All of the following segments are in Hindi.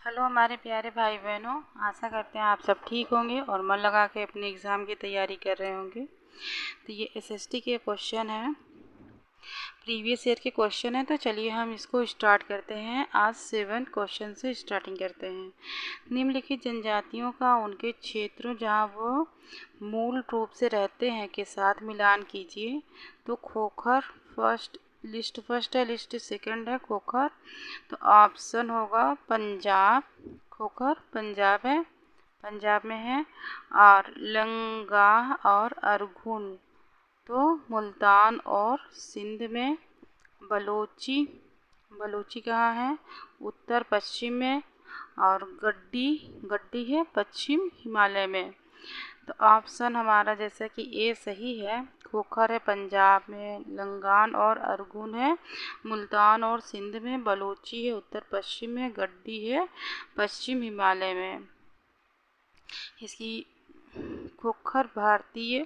हेलो हमारे प्यारे भाई बहनों, आशा करते हैं आप सब ठीक होंगे और मन लगा के अपने एग्ज़ाम की तैयारी कर रहे होंगे। तो ये एसएसटी के क्वेश्चन है, प्रीवियस ईयर के क्वेश्चन है। तो चलिए हम इसको स्टार्ट करते हैं। आज 7 क्वेश्चन से स्टार्टिंग करते हैं। निम्नलिखित जनजातियों का उनके क्षेत्रों जहाँ वो मूल रूप से रहते हैं के साथ मिलान कीजिए। तो खोखर फर्स्ट है, लिस्ट सेकंड है खोखर। तो ऑप्शन होगा पंजाब। खोखर पंजाब है, पंजाब में है। और लंगाह और अरगुन तो मुल्तान और सिंध में। बलोची, बलोची कहाँ है? उत्तर पश्चिम में। और गड्डी है पश्चिम हिमालय में। तो ऑप्शन हमारा जैसा कि ए सही है। खोखर है पंजाब में, लंगान और अरगुन है मुल्तान और सिंध में, बलोची है उत्तर पश्चिम में, गड्डी है पश्चिम हिमालय में। इसकी खोखर भारतीय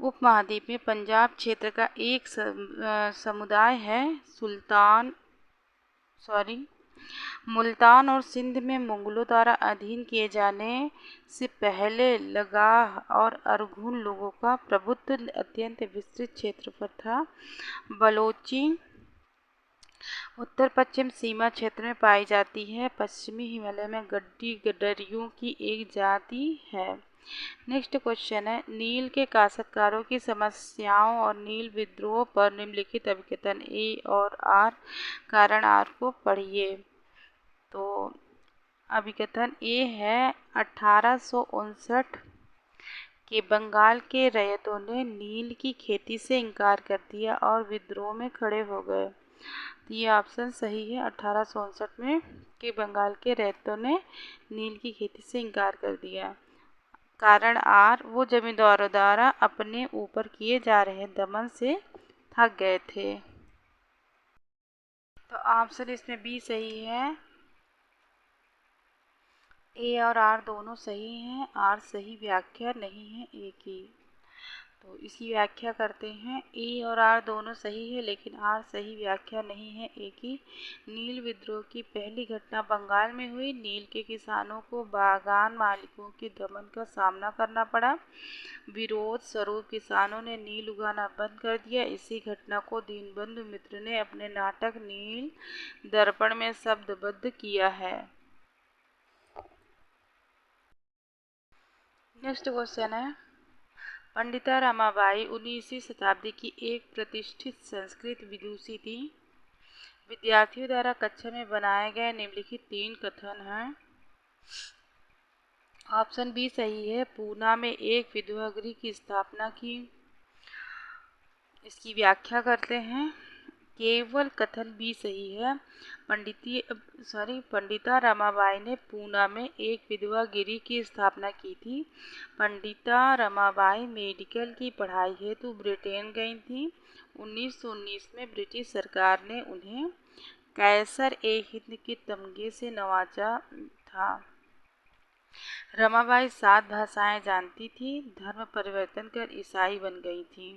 उपमहाद्वीप में पंजाब क्षेत्र का एक समुदाय है। मुल्तान और सिंध में मुगलों द्वारा अधीन किए जाने से पहले लगाह और अरगुन लोगों का प्रभुत्व अत्यंत विस्तृत क्षेत्र पर था। बलोची उत्तर पश्चिम सीमा क्षेत्र में पाई जाती है। पश्चिमी हिमालय में गड्डरियों की एक जाति है। नेक्स्ट क्वेश्चन है, नील के काश्तकारों की समस्याओं और नील विद्रोह पर निम्नलिखित अभिकथन ए और आर कारण आर को पढ़िए। तो अभिकथन ए है 1859 के बंगाल के रैयतों ने नील की खेती से इनकार कर दिया और विद्रोह में खड़े हो गए। तो ये ऑप्शन सही है। 1859 में के बंगाल के रैयतों ने नील की खेती से इनकार कर दिया। कारण आर, वो जमींदारों द्वारा अपने ऊपर किए जा रहे दमन से थक गए थे। तो ऑप्शन इसमें बी सही है। ए और आर दोनों सही हैं। आर सही व्याख्या नहीं है ए की। तो इसकी व्याख्या करते हैं। ए और आर दोनों सही है लेकिन आर सही व्याख्या नहीं है ए की। नील विद्रोह की पहली घटना बंगाल में हुई। नील के किसानों को बागान मालिकों के दमन का सामना करना पड़ा। विरोध स्वरूप किसानों ने नील उगाना बंद कर दिया। इसी घटना को दीनबंधु मित्र ने अपने नाटक नील दर्पण में शब्दबद्ध किया है। नेक्स्ट क्वेश्चन है, पंडिता रमाबाई 19वीं शताब्दी की एक प्रतिष्ठित संस्कृत विदुषी थी। विद्यार्थियों द्वारा कक्षा में बनाए गए निम्नलिखित 3 कथन हैं। ऑप्शन बी सही है। पूना में एक विधवा गृह की स्थापना की। इसकी व्याख्या करते हैं। केवल कथन बी सही है। पंडिता रमाबाई ने पूना में एक विधवा गिरी की स्थापना की थी। पंडिता रमाबाई मेडिकल की पढ़ाई हेतु ब्रिटेन गई थी। 1919 में ब्रिटिश सरकार ने उन्हें कैसर ए हिंद के तमगे से नवाजा था। रमाबाई 7 भाषाएं जानती थी। धर्म परिवर्तन कर ईसाई बन गई थी।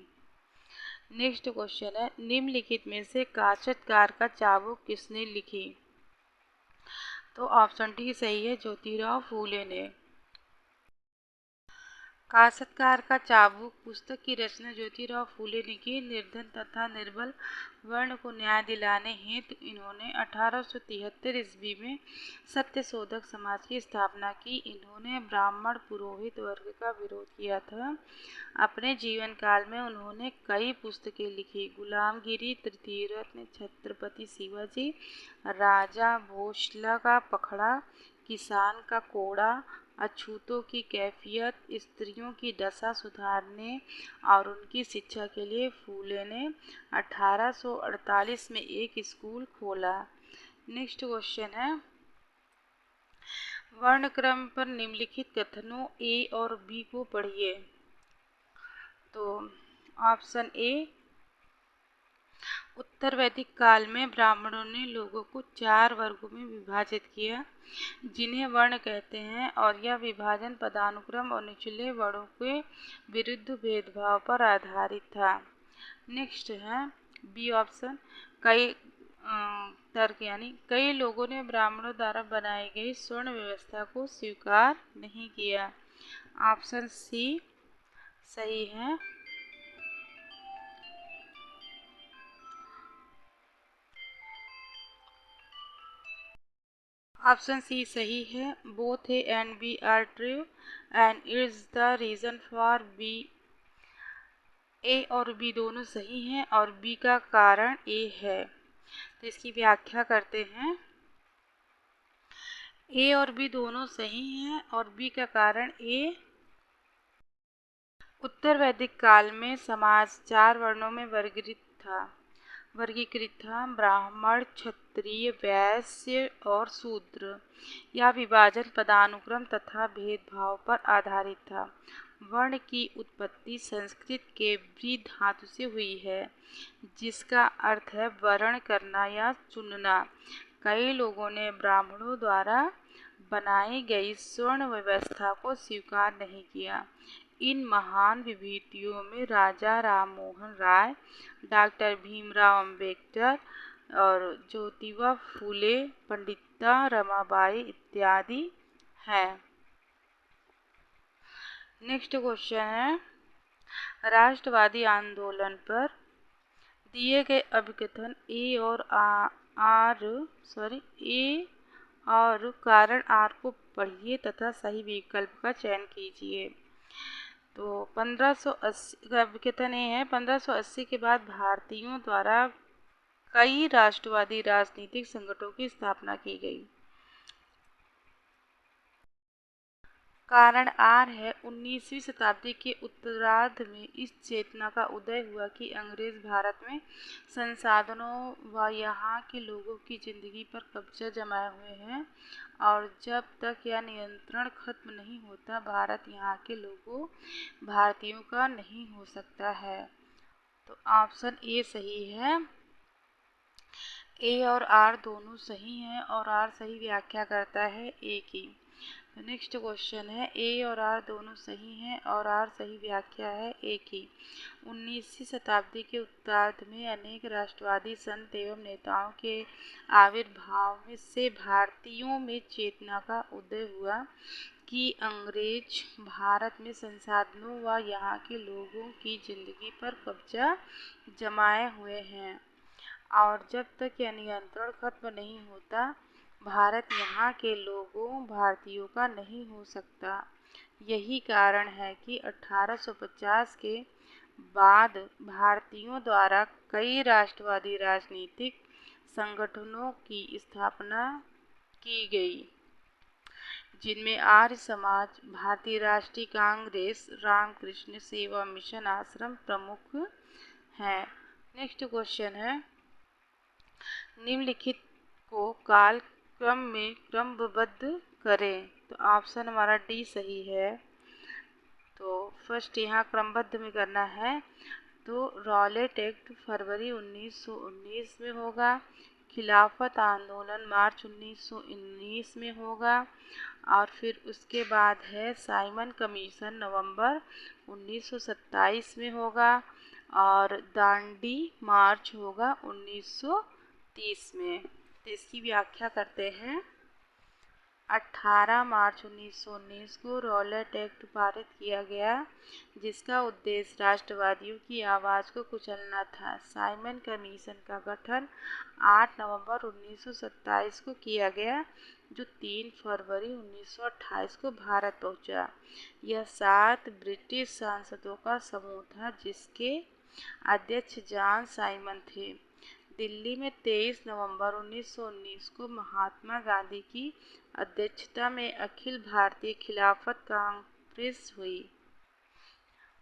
नेक्स्ट क्वेश्चन है, निम्नलिखित में से काश्तकार का चाबुक किसने लिखी? तो ऑप्शन डी सही है, ज्योतिराव फूले ने। काश्तकार का चाबुक पुस्तक की रचना ज्योतिराव फूले ने की। निर्धन तथा निर्बल वर्ण को न्याय दिलाने हेतु इन्होंने 1873 ईस्वी में सत्यशोधक समाज की स्थापना की। इन्होंने ब्राह्मण पुरोहित वर्ग का विरोध किया था। अपने जीवन काल में उन्होंने कई पुस्तकें लिखी। गुलामगिरी, तृतीय रत्न, छत्रपति शिवाजी, राजा भोसला का पखड़ा, किसान का कोड़ा, अछूतों की कैफियत, स्त्रियों की दशा सुधारने और उनकी शिक्षा के लिए फूले ने 1848 में एक स्कूल खोला। नेक्स्ट क्वेश्चन है, वर्णक्रम पर निम्नलिखित कथनों ए और बी को पढ़िए। तो ऑप्शन ए, उत्तर वैदिक काल में ब्राह्मणों ने लोगों को 4 वर्गों में विभाजित किया जिन्हें वर्ण कहते हैं, और यह विभाजन पदानुक्रम और निचले वर्णों के विरुद्ध भेदभाव पर आधारित था। नेक्स्ट है बी ऑप्शन, तर्क यानी कई लोगों ने ब्राह्मणों द्वारा बनाई गई स्वर्ण व्यवस्था को स्वीकार नहीं किया। ऑप्शन सी सही है। ऑप्शन सी सही है। Both A and B are true and it's the reason for B. A और बी दोनों सही हैं और बी का कारण ए है। तो इसकी व्याख्या करते हैं। ए और बी दोनों सही हैं और बी का कारण ए। उत्तर वैदिक काल में समाज 4 वर्णों में वर्गीकृत था। ब्राह्मण, क्षत्रिय, वैश्य और शूद्र। यह विभाजन पदानुक्रम तथा भेदभाव पर आधारित था। वर्ण की उत्पत्ति संस्कृत के व्री धातु से हुई है, जिसका अर्थ है वर्ण करना या चुनना। कई लोगों ने ब्राह्मणों द्वारा बनाई गई स्वर्ण व्यवस्था को स्वीकार नहीं किया। इन महान विभूतियों में राजा राम मोहन राय, डॉक्टर भीमराव अंबेडकर और ज्योतिबा फूले, पंडिता रमाबाई इत्यादि हैं। नेक्स्ट क्वेश्चन है, राष्ट्रवादी आंदोलन पर दिए गए अभिकथन ए और कारण आर को पढ़िए तथा सही विकल्प का चयन कीजिए। तो 1580 का अभिकथन ये है, 1580 के बाद भारतीयों द्वारा कई राष्ट्रवादी राजनीतिक संगठनों की स्थापना की गई। कारण आर है, 19वीं शताब्दी के उत्तरार्ध में इस चेतना का उदय हुआ कि अंग्रेज भारत में संसाधनों व यहाँ के लोगों की जिंदगी पर कब्जा जमाए हुए हैं और जब तक यह नियंत्रण खत्म नहीं होता भारत यहाँ के लोगों भारतीयों का नहीं हो सकता है। तो ऑप्शन ए सही है। ए और आर दोनों सही हैं और आर सही व्याख्या करता है ए की। तो नेक्स्ट क्वेश्चन है, ए और आर दोनों सही हैं और आर सही व्याख्या है ए की। 19वीं शताब्दी के उत्तरार्ध में अनेक राष्ट्रवादी संत एवं नेताओं के आविर्भाव में से भारतीयों में चेतना का उदय हुआ कि अंग्रेज भारत में संसाधनों व यहाँ के लोगों की जिंदगी पर कब्जा जमाए हुए हैं और जब तक यह नियंत्रण खत्म नहीं होता भारत यहाँ के लोगों भारतीयों का नहीं हो सकता। यही कारण है कि 1850 के बाद भारतीयों द्वारा कई राष्ट्रवादी राजनीतिक संगठनों की स्थापना की गई, जिनमें आर्य समाज, भारतीय राष्ट्रीय कांग्रेस, रामकृष्ण सेवा मिशन आश्रम प्रमुख हैं। नेक्स्ट क्वेश्चन है, निम्नलिखित को काल क्रम में क्रमबद्ध करें। तो ऑप्शन हमारा डी सही है। तो फर्स्ट यहाँ क्रमबद्ध में करना है तो रॉलेट एक्ट फरवरी 1919 में होगा, खिलाफत आंदोलन मार्च 1919 में होगा और फिर उसके बाद है साइमन कमीशन नवंबर 1927 में होगा और दांडी मार्च होगा 1930 में। तो इसकी व्याख्या करते हैं। 18 मार्च 1919 को रॉलेट एक्ट पारित किया गया, जिसका उद्देश्य राष्ट्रवादियों की आवाज़ को कुचलना था। साइमन कमीशन का गठन 8 नवंबर 1927 को किया गया, जो 3 फरवरी 1928 को भारत पहुंचा। यह 7 ब्रिटिश सांसदों का समूह था, जिसके अध्यक्ष जॉन साइमन थे। दिल्ली में 23 नवंबर 1919 को महात्मा गांधी की अध्यक्षता में अखिल भारतीय खिलाफत कांग्रेस हुई।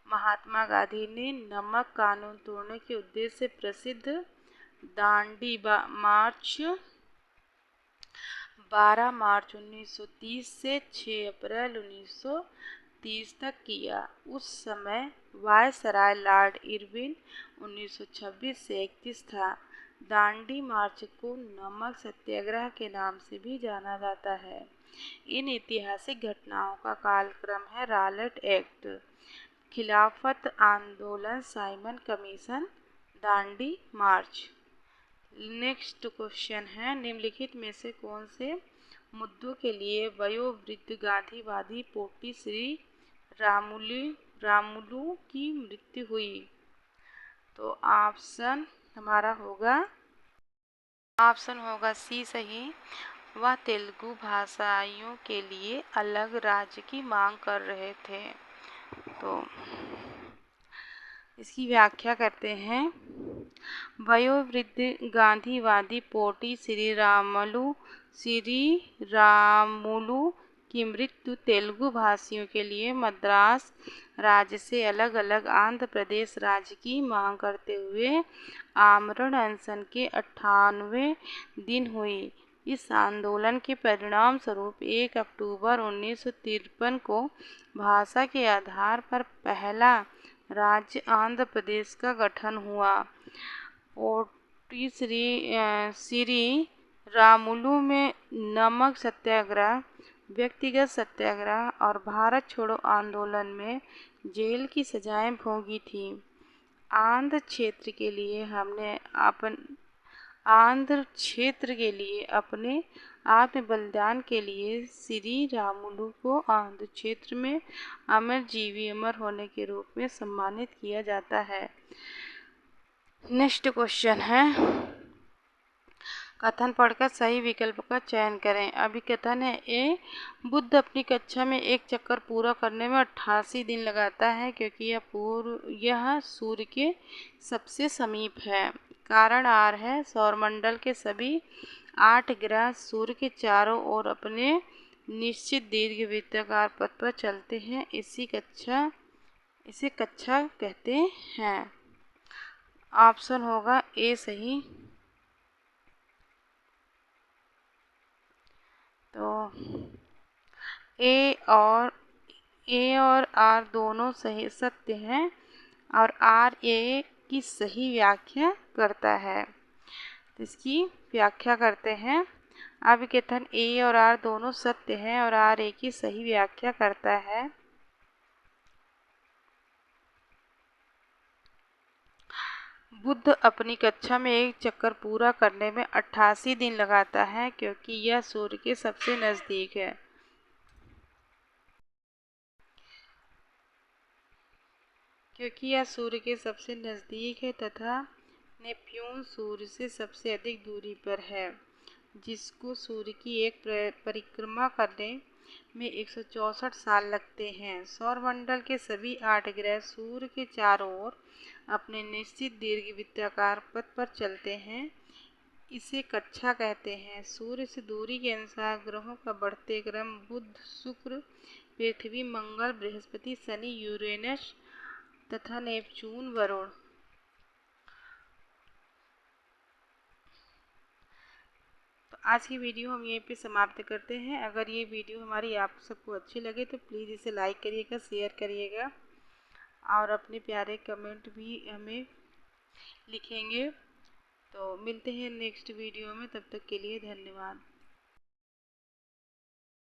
महात्मा गांधी ने नमक कानून तोड़ने के उद्देश्य से प्रसिद्ध दांडी मार्च 12 मार्च 1930 से 6 अप्रैल 1930 तक किया। उस समय वायसराय लॉर्ड इरविन 1926 से 31 था। दांडी मार्च को नमक सत्याग्रह के नाम से भी जाना जाता है। इन ऐतिहासिक घटनाओं का कालक्रम है रॉलेट एक्ट, खिलाफत आंदोलन, साइमन कमीशन, दांडी मार्च। नेक्स्ट क्वेश्चन है, निम्नलिखित में से कौन से मुद्दों के लिए वयोवृद्ध गांधीवादी पोटी श्री रामुलु की मृत्यु हुई? तो ऑप्शन होगा सी सही। वह तेलुगु भाषाइयों के लिए अलग राज्य की मांग कर रहे थे। तो इसकी व्याख्या करते हैं। वयोवृद्ध गांधीवादी पोटी श्री रामुलु की मृत्यु तेलुगु भाषियों के लिए मद्रास राज्य से अलग अलग आंध्र प्रदेश राज्य की मांग करते हुए आमरण अनशन के 98वें दिन हुई। इस आंदोलन के परिणाम स्वरूप 1 अक्टूबर 1953 को भाषा के आधार पर पहला राज्य आंध्र प्रदेश का गठन हुआ। पोटी श्री रामुलु में नमक सत्याग्रह, व्यक्तिगत सत्याग्रह और भारत छोड़ो आंदोलन में जेल की सजाएं भोगी थी। आंध्र क्षेत्र के लिए अपने आत्म बलिदान के लिए श्री रामुलु को आंध्र क्षेत्र में अमर होने के रूप में सम्मानित किया जाता है। नेक्स्ट क्वेश्चन है, कथन पढ़कर सही विकल्प का चयन करें। अभी कथन है, ए बुद्ध अपनी कक्षा में एक चक्कर पूरा करने में 88 दिन लगाता है क्योंकि यह सूर्य के सबसे समीप है। कारण आर है, सौरमंडल के सभी 8 ग्रह सूर्य के चारों ओर अपने निश्चित दीर्घवृत्ताकार पथ पर चलते हैं। इसे कक्षा कहते हैं। ऑप्शन होगा ए सही। तो ए और आर दोनों सही सत्य हैं और आर ए की सही व्याख्या करता है। तो इसकी व्याख्या करते हैं। अब कथन ए और आर दोनों सत्य हैं और आर ए की सही व्याख्या करता है। बुद्ध अपनी कक्षा में एक चक्कर पूरा करने में 88 दिन लगाता है क्योंकि यह सूर्य के सबसे नज़दीक है। तथा नेपच्यून सूर्य से सबसे अधिक दूरी पर है, जिसको सूर्य की एक परिक्रमा करने में 164 साल लगते हैं। सौरमंडल के सभी 8 ग्रह सूर्य के चारों ओर अपने निश्चित दीर्घवृत्ताकार पथ पर चलते हैं। इसे कक्षा कहते हैं। सूर्य से दूरी के अनुसार ग्रहों का बढ़ते क्रम बुध, शुक्र, पृथ्वी, मंगल, बृहस्पति, शनि, यूरेनस तथा नेपच्यून, वरुण। तो आज की वीडियो हम यहीं पे समाप्त करते हैं। अगर ये वीडियो हमारी आप सबको अच्छी लगे तो प्लीज़ इसे लाइक करिएगा, शेयर करिएगा और अपने प्यारे कमेंट भी हमें लिखेंगे। तो मिलते हैं नेक्स्ट वीडियो में, तब तक के लिए धन्यवाद।